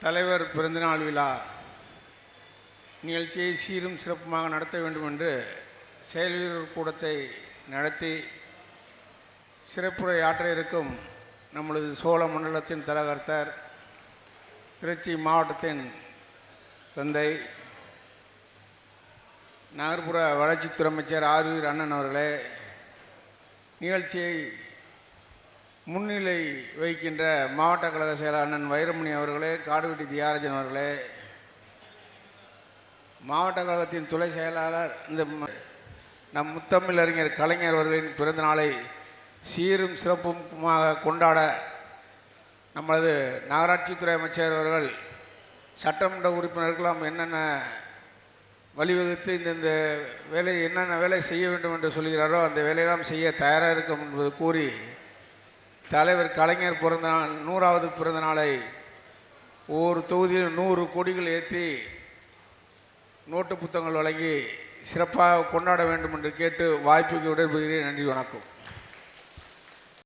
தலைவர் பிறந்தநாள் விழா நிகழ்ச்சியை சீரும் சிறப்புமாக நடத்த வேண்டும் என்று செயல்வீரர் கூட்டத்தை நடத்தி சிறப்புரை ஆற்ற இருக்கும் நம்மளது சோழ மண்டலத்தின் தலகர்த்தர், திருச்சி மாவட்டத்தின் தந்தை, நகர்ப்புற வளர்ச்சித்துறை அமைச்சர் ஆர்வீர் அண்ணன் அவர்களே, நிகழ்ச்சியை முன்னிலை வைக்கின்ற மாவட்ட கழக செயலாளர் அண்ணன் வைரமணி அவர்களே, காடுவெட்டி தியாகராஜன் அவர்களே, மாவட்ட கழகத்தின் துணை செயலாளர், இந்த நம் முத்தமிழறிஞர் கலைஞர் அவர்களின் பிறந்த நாளை சீரும் சிறப்புமாக கொண்டாட நமது நகராட்சித்துறை அமைச்சர் அவர்கள் சட்டமன்ற உறுப்பினர்களும் என்னென்ன வழிவகுத்து இந்தந்த வேலை என்னென்ன வேலை செய்ய வேண்டும் என்று சொல்கிறாரோ அந்த வேலையெல்லாம் செய்ய தயாராக இருக்கும் என்பது கூறி, தலைவர் கலைஞர் பிறந்த நாள் 100வது பிறந்த நாளை ஒவ்வொரு தொகுதியில் 100 கொடிகள் ஏற்றி நோட்டு புத்தகங்கள் வழங்கி சிறப்பாக கொண்டாட வேண்டும் என்று கேட்டு வாய்ப்புக்கு விடைபெறுகிறேன். நன்றி, வணக்கம்.